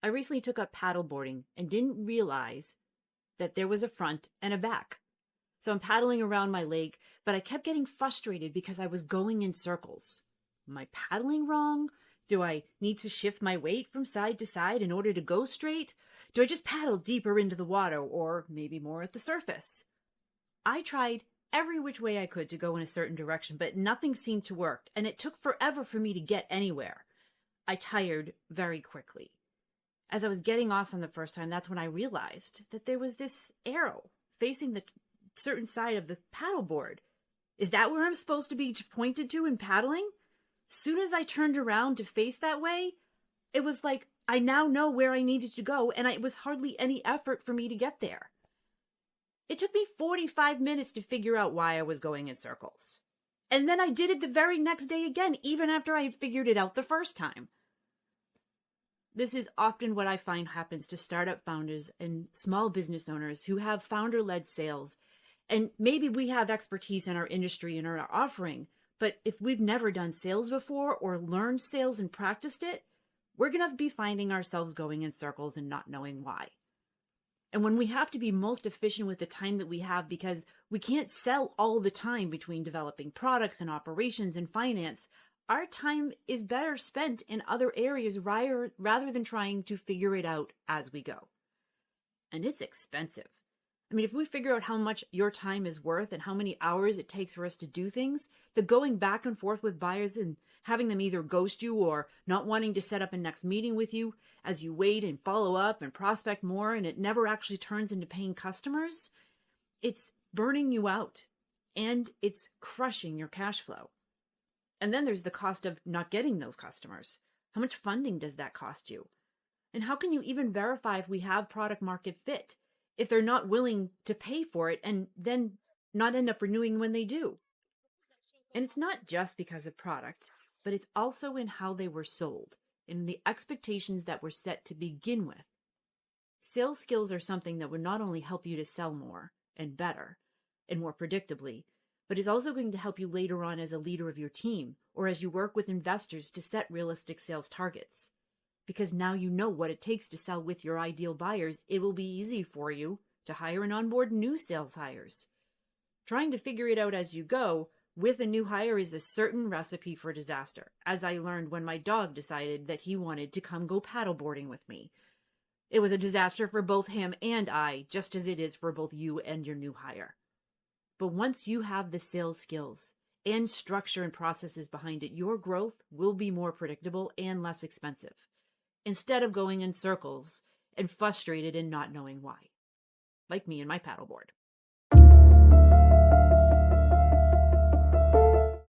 I recently took up paddleboarding and didn't realize that there was a front and a back. So I'm paddling around my lake, but I kept getting frustrated because I was going in circles. Am I paddling wrong? Do I need to shift my weight from side to side in order to go straight? Do I just paddle deeper into the water or maybe more at the surface? I tried every which way I could to go in a certain direction, but nothing seemed to work, and it took forever for me to get anywhere. I tired very quickly. As I was getting off on the first time, that's when I realized that there was this arrow facing the certain side of the paddleboard. Is that where I'm supposed to be pointed to in paddling? Soon as I turned around to face that way, it was like I now know where I needed to go, and it was hardly any effort for me to get there. It took me 45 minutes to figure out why I was going in circles. And then I did it the very next day again, even after I had figured it out the first time. This is often what I find happens to startup founders and small business owners who have founder-led sales. And maybe we have expertise in our industry and our offering, but if we've never done sales before or learned sales and practiced it, we're going to be finding ourselves going in circles and not knowing why. And when we have to be most efficient with the time that we have because we can't sell all the time between developing products and operations and finance, our time is better spent in other areas rather than trying to figure it out as we go. And it's expensive. I mean, if we figure out how much your time is worth and how many hours it takes for us to do things, the going back and forth with buyers and having them either ghost you or not wanting to set up a next meeting with you as you wait and follow up and prospect more and it never actually turns into paying customers, it's burning you out and it's crushing your cash flow. And then there's the cost of not getting those customers. How much funding does that cost you? And how can you even verify if we have product market fit if they're not willing to pay for it and then not end up renewing when they do? And it's not just because of product, but it's also in how they were sold and the expectations that were set to begin with. Sales skills are something that would not only help you to sell more and better and more predictably, but is also going to help you later on as a leader of your team or as you work with investors to set realistic sales targets. Because now you know what it takes to sell with your ideal buyers, it will be easy for you to hire and onboard new sales hires. Trying to figure it out as you go with a new hire is a certain recipe for disaster, as I learned when my dog decided that he wanted to come go paddleboarding with me. It was a disaster for both him and I, just as it is for both you and your new hire. But once you have the sales skills and structure and processes behind it, your growth will be more predictable and less expensive, instead of going in circles and frustrated and not knowing why, like me and my paddleboard.